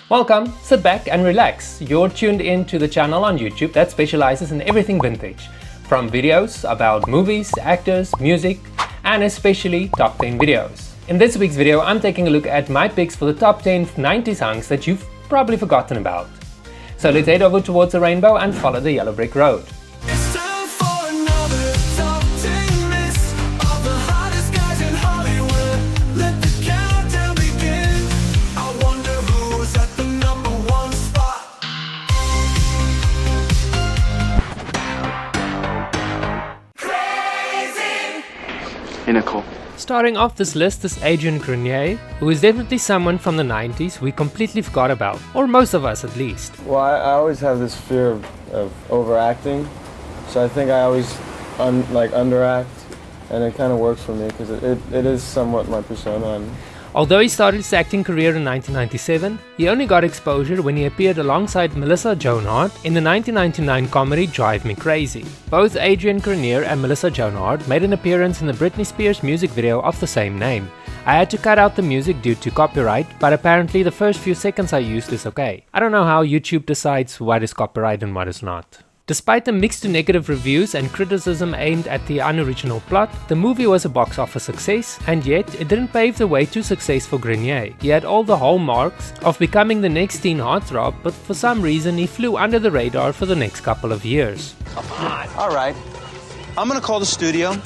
Welcome, sit back and relax. You're tuned in to the channel on YouTube that specializes in everything vintage, from videos about movies, actors, music, and especially top 10 videos. In this week's video, I'm taking a look at my picks for the top 10 90s hunks that you've probably forgotten about. So let's head over towards the rainbow and follow the yellow brick road. Starting off this list is Adrian Grenier, who is definitely someone from the 90s we completely forgot about, or most of us at least. Well, I always have this fear of overacting, so I think I always underact, and it kind of works for me because it is somewhat my persona. Although he started his acting career in 1997, he only got exposure when he appeared alongside Melissa Joan Hart in the 1999 comedy Drive Me Crazy. Both Adrian Grenier and Melissa Joan Hart made an appearance in the Britney Spears music video of the same name. I had to cut out the music due to copyright, but apparently the first few seconds I used is okay. I don't know how YouTube decides what is copyright and what is not. Despite the mixed to negative reviews and criticism aimed at the unoriginal plot, the movie was a box office success, and yet it didn't pave the way to success for Grenier. He had all the hallmarks of becoming the next teen heartthrob, but for some reason he flew under the radar for the next couple of years. Come on. All right, I'm gonna call the studio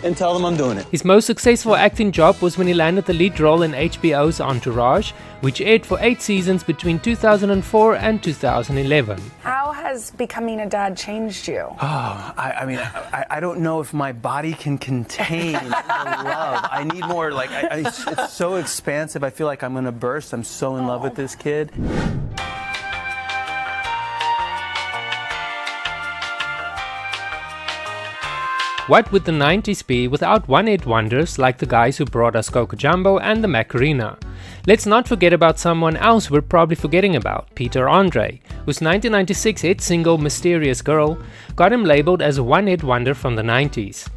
and tell them I'm doing it. His most successful acting job was when he landed the lead role in HBO's Entourage, which aired for 8 seasons between 2004 and 2011. How has becoming a dad changed you? Oh, I don't know if my body can contain the love. I need more, it's so expansive. I feel like I'm gonna burst. I'm so in love with this kid. What would the 90s be without one-hit wonders like the guys who brought us Coco Jumbo and the Macarena? Let's not forget about someone else we're probably forgetting about, Peter Andre, whose 1996 hit single Mysterious Girl got him labeled as a one-hit wonder from the 90s.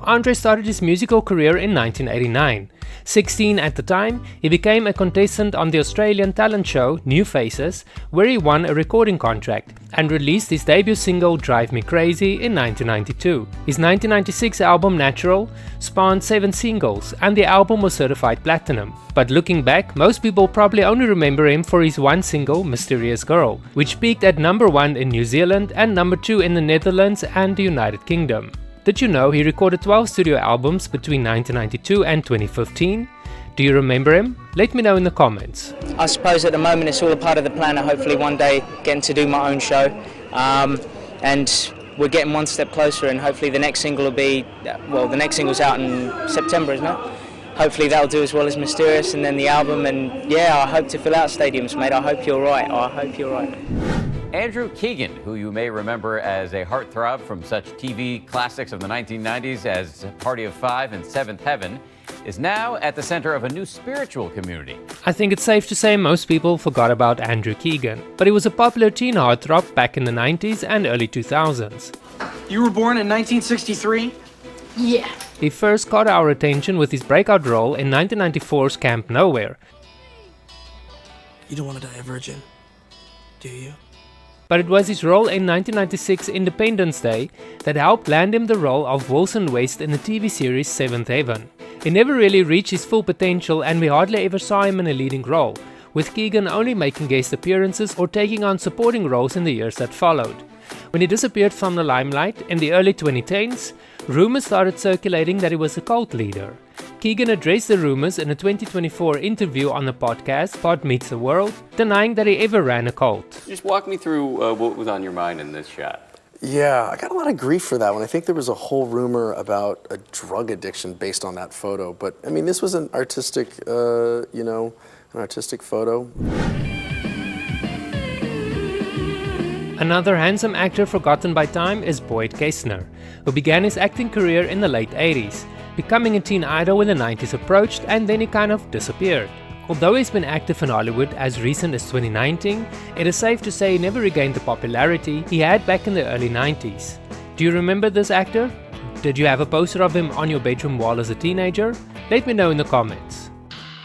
Andre started his musical career in 1989. 16 at the time, he became a contestant on the Australian talent show New Faces, where he won a recording contract and released his debut single Drive Me Crazy in 1992. His 1996 album Natural spawned 7 singles, and the album was certified platinum. But looking back, most people probably only remember him for his one single Mysterious Girl, which peaked at number 1 in New Zealand and number 2 in the Netherlands and the United Kingdom. Did you know he recorded 12 studio albums between 1992 and 2015? Do you remember him? Let me know in the comments. I suppose at the moment it's all a part of the plan of hopefully one day getting to do my own show. And we're getting one step closer, and hopefully the next single will be, well, the next single's out in September, isn't it? Hopefully that'll do as well as Mysterious, and then the album, and yeah, I hope to fill out stadiums, mate. I hope you're right. I hope you're right. Andrew Keegan, who you may remember as a heartthrob from such TV classics of the 1990s as Party of Five and Seventh Heaven, is now at the center of a new spiritual community. I think it's safe to say most people forgot about Andrew Keegan, but he was a popular teen heartthrob back in the 90s and early 2000s. You were born in 1963? Yeah. He first caught our attention with his breakout role in 1994's Camp Nowhere. You don't want to die a virgin, do you? But it was his role in 1996 Independence Day that helped land him the role of Wilson West in the TV series Seventh Heaven. He never really reached his full potential, and we hardly ever saw him in a leading role, with Keegan only making guest appearances or taking on supporting roles in the years that followed. When he disappeared from the limelight in the early 2010s, rumors started circulating that he was a cult leader. Keegan addressed the rumors in a 2024 interview on the podcast Pod Meets the World, denying that he ever ran a cult. Just walk me through what was on your mind in this shot. Yeah, I got a lot of grief for that one. I think there was a whole rumor about a drug addiction based on that photo. But I mean, this was an artistic, an artistic photo. Another handsome actor forgotten by time is Boyd Kestner, who began his acting career in the late 80s, becoming a teen idol when the 90s approached, and then he kind of disappeared. Although he's been active in Hollywood as recent as 2019, it is safe to say he never regained the popularity he had back in the early 90s. Do you remember this actor? Did you have a poster of him on your bedroom wall as a teenager? Let me know in the comments.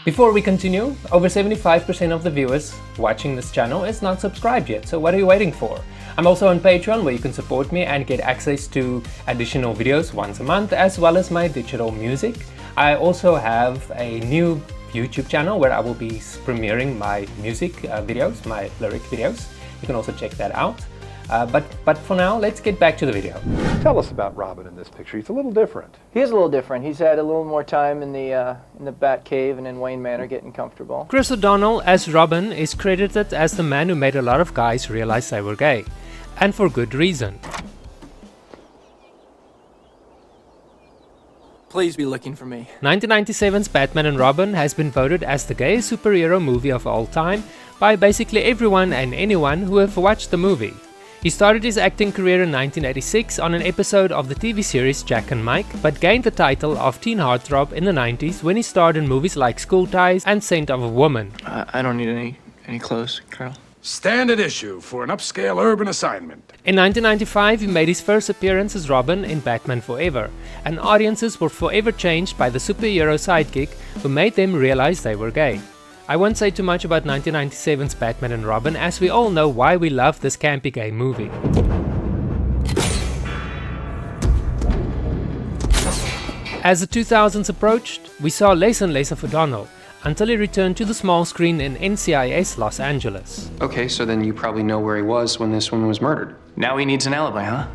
Before we continue, over 75% of the viewers watching this channel is not subscribed yet, so what are you waiting for? I'm also on Patreon, where you can support me and get access to additional videos once a month, as well as my digital music. I also have a new YouTube channel where I will be premiering my music videos, my lyric videos. You can also check that out. But for now, let's get back to the video. Tell us about Robin in this picture. He's a little different. He is a little different. He's had a little more time in the Bat Cave and in Wayne Manor getting comfortable. Chris O'Donnell as Robin is credited as the man who made a lot of guys realize they were gay. And for good reason. Please be looking for me. 1997's Batman and Robin has been voted as the gayest superhero movie of all time by basically everyone and anyone who have watched the movie. He started his acting career in 1986 on an episode of the TV series Jack and Mike, but gained the title of teen heartthrob in the 90s when he starred in movies like School Ties and Scent of a Woman. I don't need any clothes, Carl. Standard issue for an upscale urban assignment. In 1995, he made his first appearance as Robin in Batman Forever, and audiences were forever changed by the superhero sidekick who made them realize they were gay. I won't say too much about 1997's Batman and Robin, as we all know why we love this campy gay movie. As the 2000s approached, we saw less and less of O'Donnell, until he returned to the small screen in NCIS Los Angeles. Okay, so then you probably know where he was when this woman was murdered. Now he needs an alibi, huh?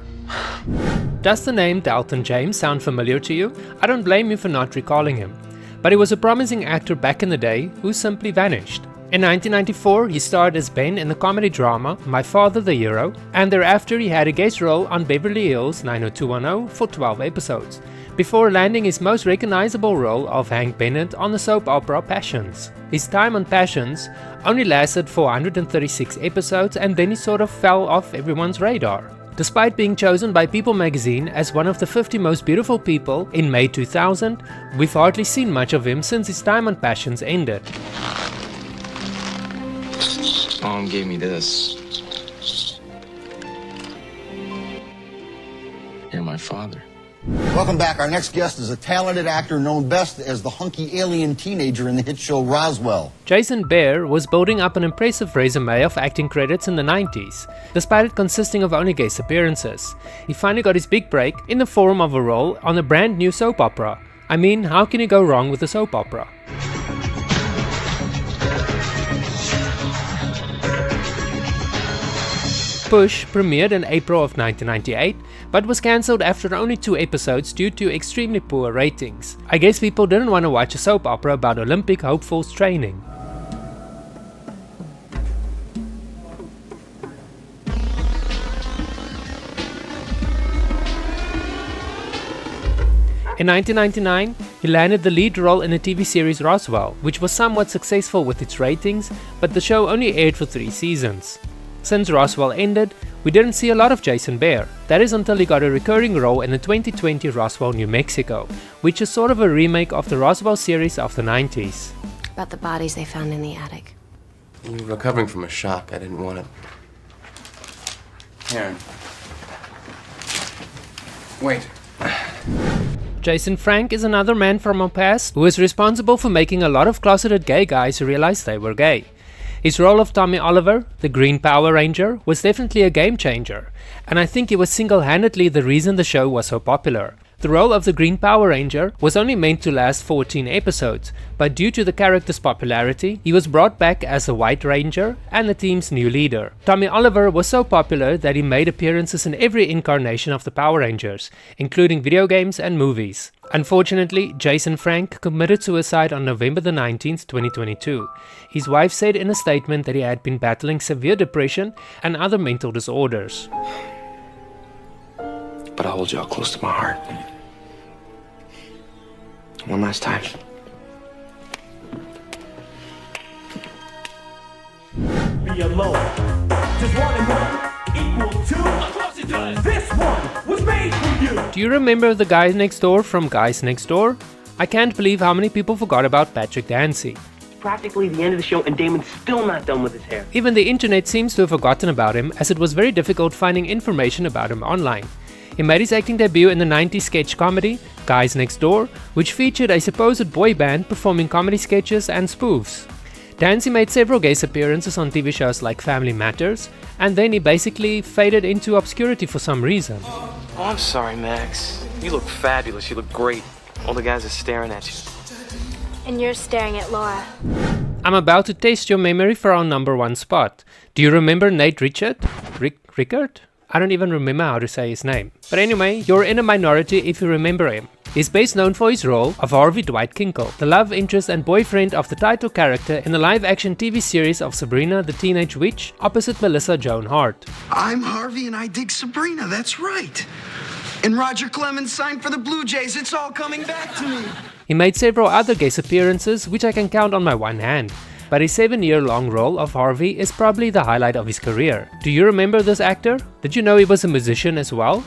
Does the name Dalton James sound familiar to you? I don't blame you for not recalling him. But he was a promising actor back in the day who simply vanished. In 1994, he starred as Ben in the comedy drama My Father the Hero, and thereafter he had a guest role on Beverly Hills 90210 for 12 episodes, before landing his most recognizable role of Hank Bennett on the soap opera Passions. His time on Passions only lasted 436 episodes, and then he sort of fell off everyone's radar. Despite being chosen by People magazine as one of the 50 most beautiful people in May 2000, we've hardly seen much of him since his time on Passions ended. Mom gave me this. You're my father. Welcome back. Our next guest is a talented actor known best as the hunky alien teenager in the hit show Roswell. Jason Behr was building up an impressive resume of acting credits in the 90s, despite it consisting of only guest appearances. He finally got his big break in the form of a role on a brand new soap opera. I mean, how can you go wrong with a soap opera? Push premiered in April of 1998, but was cancelled after only 2 episodes due to extremely poor ratings. I guess people didn't want to watch a soap opera about Olympic hopefuls training. In 1999, he landed the lead role in the TV series Roswell, which was somewhat successful with its ratings, but the show only aired for 3 seasons. Since Roswell ended, we didn't see a lot of Jason Behr. That is until he got a recurring role in the 2020 Roswell, New Mexico, which is sort of a remake of the Roswell series of the 90s. About the bodies they found in the attic. You're recovering from a shock. I didn't want it. Karen. Wait. Jason Frank is another man from our past who is responsible for making a lot of closeted gay guys realize they were gay. His role of Tommy Oliver, the Green Power Ranger, was definitely a game changer, and I think he was single-handedly the reason the show was so popular. The role of the Green Power Ranger was only meant to last 14 episodes, but due to the character's popularity, he was brought back as the White Ranger and the team's new leader. Tommy Oliver was so popular that he made appearances in every incarnation of the Power Rangers, including video games and movies. Unfortunately, Jason Frank committed suicide on November the 19th, 2022. His wife said in a statement that he had been battling severe depression and other mental disorders. But I hold y'all close to my heart. One last time. Be alone. Does 1 and 1 equal 2? Of course it does. This one was made for you. Do you remember the guy next door from Guys Next Door? I can't believe how many people forgot about Patrick Dempsey. Practically the end of the show and Damon's still not done with his hair. Even the internet seems to have forgotten about him, as it was very difficult finding information about him online. He made his acting debut in the 90s sketch comedy Guys Next Door, which featured a supposed boy band performing comedy sketches and spoofs. Dancy made several guest appearances on TV shows like Family Matters, and then he basically faded into obscurity for some reason. Oh, I'm sorry, Max. You look fabulous. You look great. All the guys are staring at you. And you're staring at Laura. I'm about to test your memory for our #1 spot. Do you remember Nate Rickard? Rickard? I don't even remember how to say his name. But anyway, you're in a minority if you remember him. He's best known for his role of Harvey Dwight Kinkle, the love interest and boyfriend of the title character in the live-action TV series of Sabrina the Teenage Witch, opposite Melissa Joan Hart. I'm Harvey and I dig Sabrina, that's right. And Roger Clemens signed for the Blue Jays, it's all coming back to me. He made several other guest appearances, which I can count on my one hand. But his 7-year-long role of Harvey is probably the highlight of his career. Do you remember this actor? Did you know he was a musician as well?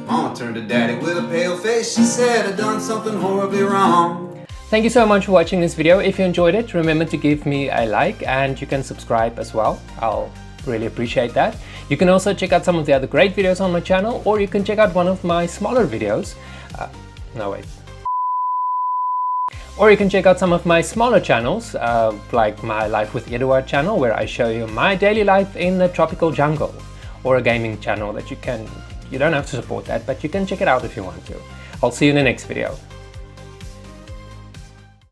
Mama turned to daddy with a pale face. She said I'd done something horribly wrong. Thank you so much for watching this video. If you enjoyed it, remember to give me a like and you can subscribe as well. I'll really appreciate that. You can also check out some of the other great videos on my channel, or you can check out one of my smaller videos. Or you can check out some of my smaller channels, like my Life with Edward channel, where I show you my daily life in the tropical jungle, or a gaming channel that you don't have to support that, but you can check it out if you want to. I'll see you in the next video.